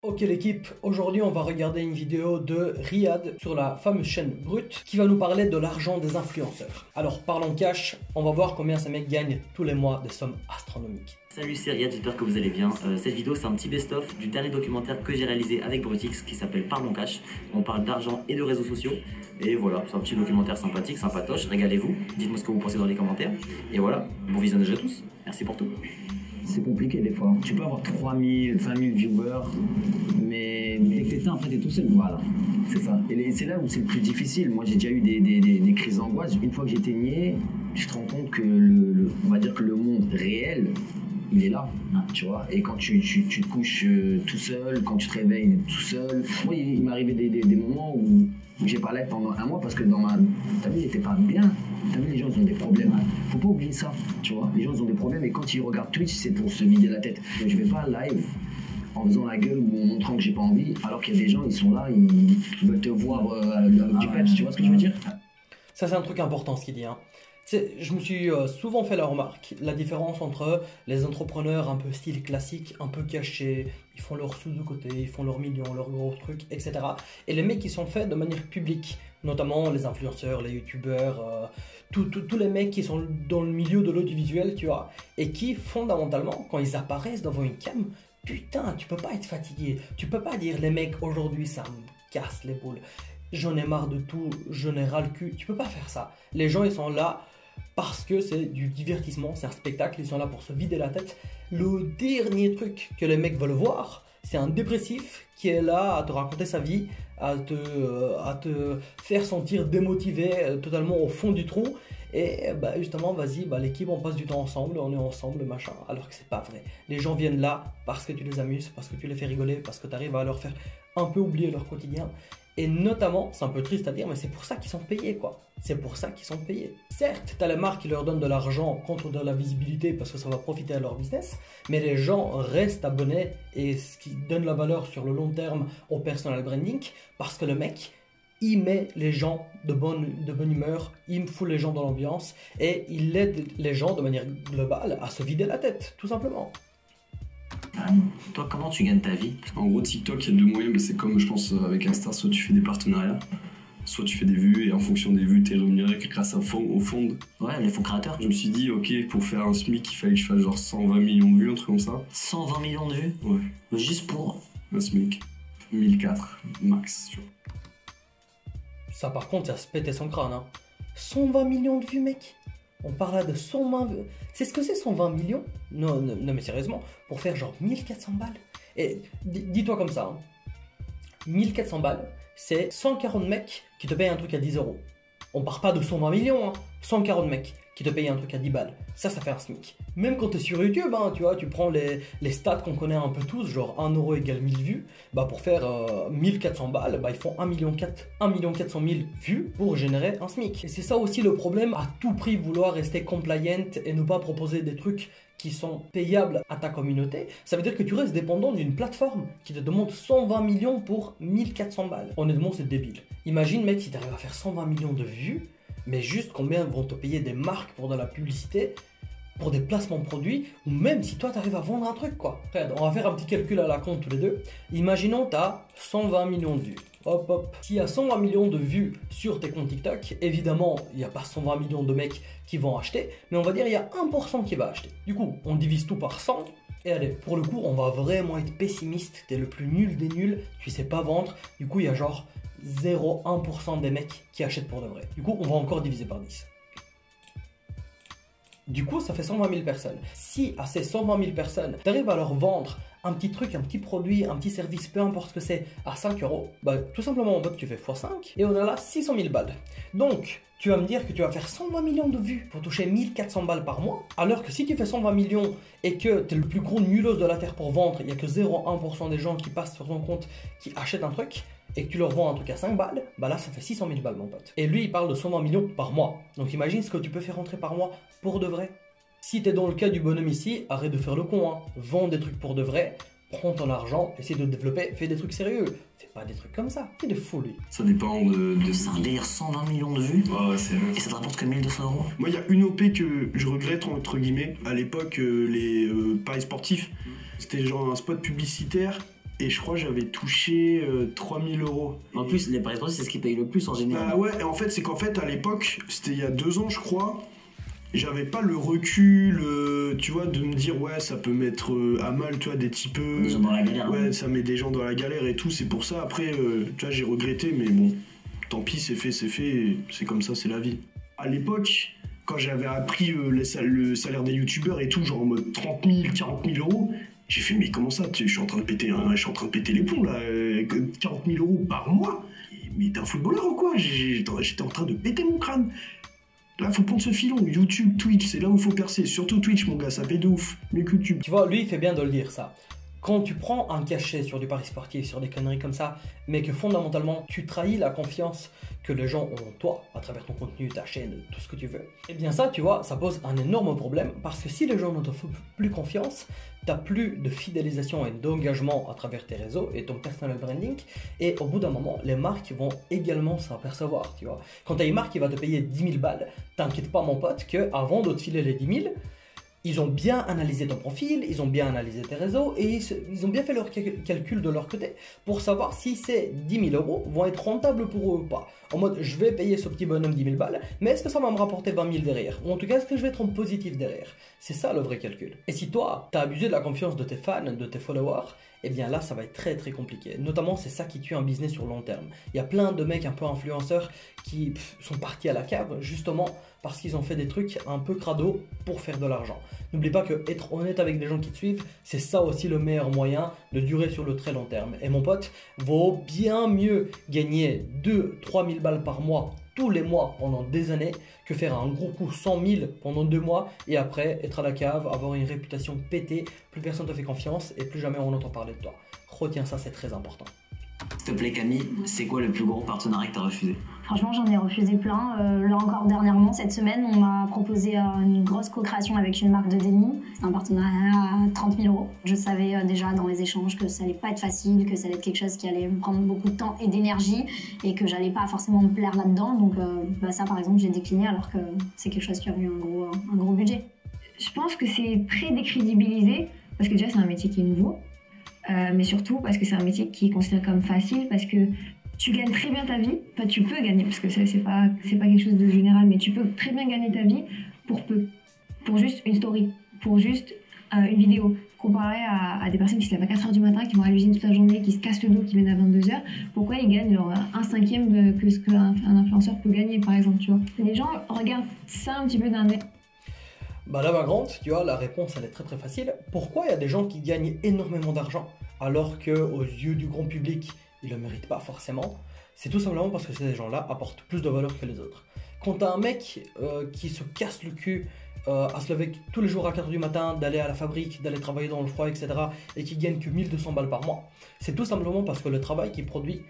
Ok l'équipe, aujourd'hui on va regarder une vidéo de Riyad sur la fameuse chaîne Brut qui va nous parler de l'argent des influenceurs. Alors parlons cash, on va voir combien ces mecs gagnent tous les mois des sommes astronomiques. Salut, c'est Riyad, j'espère que vous allez bien. Cette vidéo c'est un petit best-of du dernier documentaire que j'ai réalisé avec Brutix qui s'appelle Parlons Cash. On parle d'argent et de réseaux sociaux. Et voilà, c'est un petit documentaire sympathique, sympatoche, régalez-vous. Dites-moi ce que vous pensez dans les commentaires. Et voilà, bon visionnage à tous. Merci pour tout. C'est compliqué des fois. Tu peux avoir 3000, 5000 viewers, mais dès que t'éteins, après t'es tout seul. Voilà, c'est ça. Et c'est là où c'est le plus difficile. Moi j'ai déjà eu des crises d'angoisse. Une fois que j'éteignais, je te rends compte que on va dire que le monde réel, il est là, tu vois. Et quand tu te couches tout seul, quand tu te réveilles tout seul. Moi il m'est arrivé des moments où j'ai pas live pendant un mois parce que ta vie n'était pas bien. T'as vu, les gens ils ont des problèmes. Faut pas oublier ça, tu vois. Les gens ils ont des problèmes et quand ils regardent Twitch, c'est pour se vider la tête. Je vais pas live en faisant la gueule ou en montrant que j'ai pas envie, alors qu'il y a des gens, ils sont là, ils veulent te voir avec du peps, tu vois ce que je veux dire? Ça c'est un truc important ce qu'il dit. Je me suis souvent fait la remarque, la différence entre les entrepreneurs un peu style classique, un peu cachés, ils font leurs sous de côté, ils font leurs millions, leurs gros trucs, etc. Et les mecs qui sont faits de manière publique, notamment les influenceurs, les youtubeurs, tous les mecs qui sont dans le milieu de l'audiovisuel, tu vois, et qui fondamentalement, quand ils apparaissent devant une cam, putain, tu peux pas être fatigué, tu peux pas dire les mecs aujourd'hui ça me casse les boules. J'en ai marre de tout, j'en ai ras le cul. Tu peux pas faire ça. Les gens, ils sont là parce que c'est du divertissement, c'est un spectacle, ils sont là pour se vider la tête. Le dernier truc que les mecs veulent voir, c'est un dépressif qui est là à te raconter sa vie, à te faire sentir démotivé, totalement au fond du trou. Et justement, vas-y, l'équipe, on passe du temps ensemble, on est ensemble, machin. Alors que c'est pas vrai. Les gens viennent là parce que tu les amuses, parce que tu les fais rigoler, parce que tu arrives à leur faire un peu oublier leur quotidien. Et notamment, c'est un peu triste à dire, mais c'est pour ça qu'ils sont payés, quoi. C'est pour ça qu'ils sont payés. Certes, t'as les marques qui leur donnent de l'argent contre de la visibilité parce que ça va profiter à leur business, mais les gens restent abonnés et ce qui donne la valeur sur le long terme au personal branding parce que le mec, il met les gens de bonne humeur, il me fout les gens dans l'ambiance et il aide les gens de manière globale à se vider la tête, tout simplement. Toi, comment tu gagnes ta vie? En gros, TikTok, il y a deux moyens, mais c'est comme je pense avec Insta, soit tu fais des partenariats, soit tu fais des vues et en fonction des vues, tu es rémunéré grâce au fond. Ouais, les fonds créateurs. Je me suis dit, ok, pour faire un SMIC, il fallait que je fasse genre 120 millions de vues, un truc comme ça. 120 millions de vues? Ouais. Juste pour Un SMIC. 1004 max, tu vois. Ça par contre, ça se pétait son crâne. 120 millions de vues, mec. On parle là de 120... C'est ce que c'est 120 millions? Non, mais sérieusement, pour faire genre 1400 balles. Et dis-toi comme ça, 1400 balles, c'est 140 mecs qui te payent un truc à 10 €. On part pas de 120 millions, 140 mecs qui te payent un truc à 10 balles. Ça fait un SMIC. Même quand tu es sur YouTube, tu vois, tu prends les stats qu'on connaît un peu tous, genre 1 € égale 1000 vues, pour faire 1400 balles, ils font 1 400 000 vues pour générer un SMIC. Et c'est ça aussi le problème, à tout prix vouloir rester compliant et ne pas proposer des trucs qui sont payables à ta communauté. Ça veut dire que tu restes dépendant d'une plateforme qui te demande 120 millions pour 1400 balles. Honnêtement, c'est débile. Imagine, mec, si tu arrives à faire 120 millions de vues, mais juste combien vont te payer des marques pour de la publicité, pour des placements de produits, ou même si toi tu arrives à vendre un truc, quoi. Regarde, on va faire un petit calcul à la con tous les deux. Imaginons tu as 120 millions de vues. Hop hop. S'il y a 120 millions de vues sur tes comptes TikTok, évidemment, il n'y a pas 120 millions de mecs qui vont acheter, mais on va dire il y a 1% qui va acheter. Du coup, on divise tout par 100. Et allez, pour le coup, on va vraiment être pessimiste. T'es le plus nul des nuls, tu sais pas vendre. Du coup, il y a genre 0,1% des mecs qui achètent pour de vrai. Du coup, on va encore diviser par 10. Du coup, ça fait 120 000 personnes. Si à ces 120 000 personnes, tu arrives à leur vendre un petit truc, un petit produit, un petit service, peu importe ce que c'est, à 5 €, tout simplement en mode tu fais x5 et on a là 600 000 balles. Donc, tu vas me dire que tu vas faire 120 millions de vues pour toucher 1400 balles par mois, alors que si tu fais 120 millions et que tu es le plus gros nulos de la terre pour vendre, il n'y a que 0,1% des gens qui passent sur ton compte qui achètent un truc, et que tu leur vends un truc à 5 balles, là ça fait 600 000 balles mon pote. Et lui il parle de 120 millions par mois. Donc imagine ce que tu peux faire rentrer par mois pour de vrai. Si tu es dans le cas du bonhomme ici, arrête de faire le con, Vends des trucs pour de vrai, prends ton argent, essaie de te développer, fais des trucs sérieux. Fais pas des trucs comme ça, fais des folies. Ça dépend de C'est un délire, 120 millions de vues. Ouais, c'est vrai. Et ça te rapporte que 1200 €. Moi, il y a une OP que je regrette, entre guillemets. À l'époque, les paris sportifs, c'était genre un spot publicitaire et je crois que j'avais touché 3000 euros. En plus, les paris sportifs, c'est ce qui paye le plus en général. Bah ouais, et en fait, c'est qu'en fait, à l'époque, c'était il y a 2 ans, je crois, j'avais pas le recul, tu vois, de me dire, ouais, ça peut mettre à mal, tu vois, des types. Des gens dans la galère. Ouais, ça met des gens dans la galère et tout, c'est pour ça. Après, tu vois, j'ai regretté, mais bon, tant pis, c'est fait, c'est comme ça, c'est la vie. À l'époque, quand j'avais appris le salaire des youtubeurs et tout, genre en mode 30 000, 40 000 euros, j'ai fait, mais comment ça, je suis en train de péter les plombs, là, 40 000 euros par mois. Mais t'es un footballeur ou quoi? J'étais en train de péter mon crâne. Là, faut prendre ce filon, YouTube, Twitch, c'est là où il faut percer. Surtout Twitch, mon gars, ça paie de ouf. Mieux que YouTube. Tu vois, lui, il fait bien de le dire, ça. Quand tu prends un cachet sur du pari sportif, sur des conneries comme ça, mais que fondamentalement, tu trahis la confiance que les gens ont en toi, à travers ton contenu, ta chaîne, tout ce que tu veux, eh bien ça, tu vois, ça pose un énorme problème, parce que si les gens ne te font plus confiance, tu n'as plus de fidélisation et d'engagement à travers tes réseaux et ton personal branding, et au bout d'un moment, les marques vont également s'apercevoir, tu vois. Quand tu as une marque qui va te payer 10 000 balles, t'inquiète pas mon pote, qu'avant de te filer les 10 000, ils ont bien analysé ton profil, ils ont bien analysé tes réseaux et ils ont bien fait leur calcul de leur côté pour savoir si ces 10 000 euros vont être rentables pour eux ou pas. En mode, je vais payer ce petit bonhomme 10 000 balles, mais est-ce que ça va me rapporter 20 000 derrière? Ou en tout cas, est-ce que je vais être en positif derrière? C'est ça le vrai calcul. Et si toi, tu as abusé de la confiance de tes fans, de tes followers, eh bien là, ça va être très très compliqué. Notamment, c'est ça qui tue un business sur long terme. Il y a plein de mecs un peu influenceurs qui sont partis à la cave, justement parce qu'ils ont fait des trucs un peu crado pour faire de l'argent. N'oublie pas que être honnête avec les gens qui te suivent, c'est ça aussi le meilleur moyen de durer sur le très long terme. Et mon pote, vaut bien mieux gagner 2-3 000 balles par mois, tous les mois, pendant des années, que faire un gros coup 100 000 pendant 2 mois et après être à la cave, avoir une réputation pétée, plus personne ne te fait confiance et plus jamais on entend parler de toi. Retiens ça, c'est très important. S'il te plaît Camille, c'est quoi le plus gros partenariat que tu as refusé? Franchement, j'en ai refusé plein. Là encore dernièrement, cette semaine, on m'a proposé une grosse co-création avec une marque de denim. C'est un partenariat à 30 000 euros. Je savais déjà dans les échanges que ça allait pas être facile, que ça allait être quelque chose qui allait me prendre beaucoup de temps et d'énergie et que j'allais pas forcément me plaire là-dedans. Donc ça, par exemple, j'ai décliné alors que c'est quelque chose qui a eu un gros budget. Je pense que c'est très décrédibilisé parce que déjà, c'est un métier qui est nouveau. Mais surtout parce que c'est un métier qui est considéré comme facile, parce que tu gagnes très bien ta vie, enfin tu peux gagner, parce que c'est pas quelque chose de général, mais tu peux très bien gagner ta vie pour peu, pour juste une story, pour juste une vidéo, comparé à des personnes qui se lèvent à 4h du matin, qui vont à l'usine toute la journée, qui se cassent le dos, qui viennent à 22h, pourquoi ils gagnent genre 1/5 de ce qu'un influenceur peut gagner par exemple, tu vois. Les gens regardent ça un petit peu d'un œil. Bah là ma grande, tu vois, la réponse elle est très très facile. Pourquoi il y a des gens qui gagnent énormément d'argent alors qu'aux yeux du grand public, ils ne le méritent pas forcément? C'est tout simplement parce que ces gens-là apportent plus de valeur que les autres. Quand t'as un mec qui se casse le cul à se lever tous les jours à 4h du matin, d'aller à la fabrique, d'aller travailler dans le froid, etc. et qui gagne que 1200 balles par mois, c'est tout simplement parce que le travail qu'il produit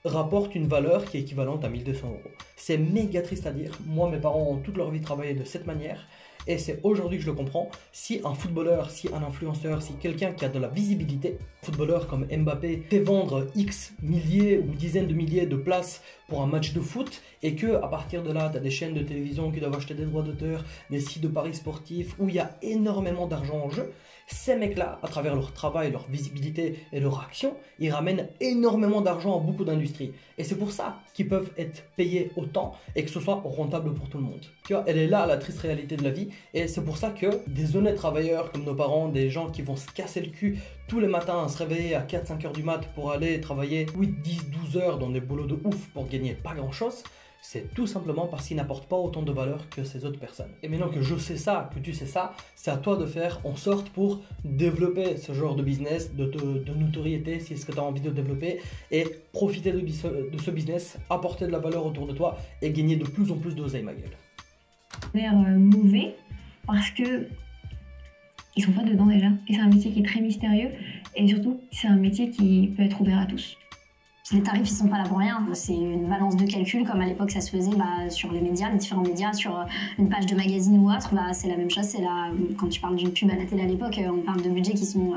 rapporte une valeur qui est équivalente à 1200 euros. C'est méga triste à dire. Moi, mes parents ont toute leur vie travaillé de cette manière. Et c'est aujourd'hui que je le comprends. Si un footballeur, si un influenceur, si quelqu'un qui a de la visibilité, un footballeur comme Mbappé fait vendre X milliers ou dizaines de milliers de places pour un match de foot et que à partir de là, tu as des chaînes de télévision qui doivent acheter des droits d'auteur, des sites de paris sportifs où il y a énormément d'argent en jeu, ces mecs-là, à travers leur travail, leur visibilité et leur action, ils ramènent énormément d'argent à beaucoup d'industries. Et c'est pour ça qu'ils peuvent être payés autant et que ce soit rentable pour tout le monde. Tu vois, elle est là la triste réalité de la vie. Et c'est pour ça que des honnêtes travailleurs comme nos parents, des gens qui vont se casser le cul tous les matins à se réveiller à 4-5 heures du mat pour aller travailler 8, 10, 12 heures dans des boulots de ouf pour gagner pas grand-chose, c'est tout simplement parce qu'ils n'apportent pas autant de valeur que ces autres personnes. Et maintenant que je sais ça, que tu sais ça, c'est à toi de faire en sorte pour développer ce genre de business, de notoriété, si c'est ce que tu as envie de développer, et profiter de ce business, apporter de la valeur autour de toi et gagner de plus en plus d'oseille, ma gueule. L'air mauvais parce que ils sont pas dedans déjà, et c'est un métier qui est très mystérieux, et surtout c'est un métier qui peut être ouvert à tous. Les tarifs, ils sont pas là pour rien. C'est une balance de calcul, comme à l'époque ça se faisait sur les médias, les différents médias, sur une page de magazine ou autre. C'est la même chose. Quand tu parles d'une pub à la télé à l'époque, on parle de budgets qui sont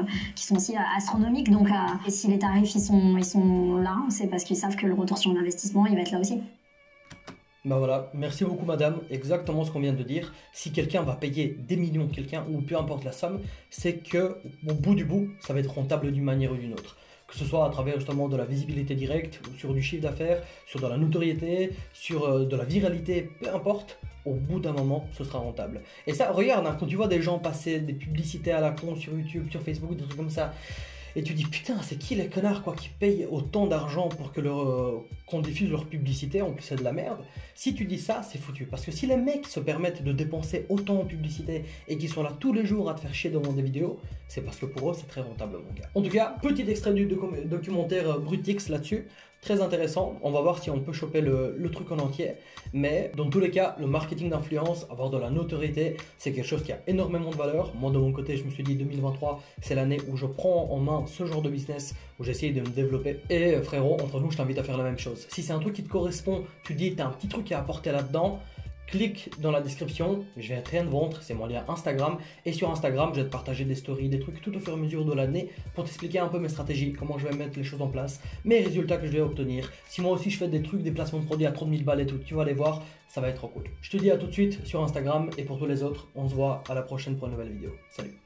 aussi astronomiques. Donc, et si les tarifs ils sont là, c'est parce qu'ils savent que le retour sur l'investissement, il va être là aussi. Bah voilà, merci beaucoup madame, exactement ce qu'on vient de dire. Si quelqu'un va payer des millions, quelqu'un ou peu importe la somme, c'est que au bout du bout, ça va être rentable d'une manière ou d'une autre. que ce soit à travers justement de la visibilité directe, sur du chiffre d'affaires, sur de la notoriété, sur de la viralité, peu importe, au bout d'un moment, ce sera rentable. Et ça, regarde, hein, quand tu vois des gens passer des publicités à la con sur YouTube, sur Facebook, des trucs comme ça, et tu dis putain, c'est qui les connards quoi qui payent autant d'argent pour que qu'on diffuse leur publicité, en plus c'est de la merde. Si tu dis ça, c'est foutu. Parce que si les mecs se permettent de dépenser autant en publicité et qu'ils sont là tous les jours à te faire chier devant des vidéos, c'est parce que pour eux c'est très rentable mon gars. En tout cas, petit extrait du documentaire Brutix là-dessus. Très intéressant, on va voir si on peut choper le truc en entier, mais dans tous les cas, le marketing d'influence, avoir de la notoriété, c'est quelque chose qui a énormément de valeur. Moi de mon côté, je me suis dit 2023, c'est l'année où je prends en main ce genre de business, où j'essaye de me développer. Et frérot, entre nous, je t'invite à faire la même chose. Si c'est un truc qui te correspond, tu dis, t'as un petit truc à apporter là-dedans, clique dans la description, je vais rien te vendre, c'est mon lien Instagram. Et sur Instagram, je vais te partager des stories, des trucs tout au fur et à mesure de l'année pour t'expliquer un peu mes stratégies, comment je vais mettre les choses en place, mes résultats que je vais obtenir. Si moi aussi je fais des trucs, des placements de produits à 30 000 balles et tout, tu vas aller voir, ça va être trop cool. Je te dis à tout de suite sur Instagram et pour tous les autres, on se voit à la prochaine pour une nouvelle vidéo. Salut!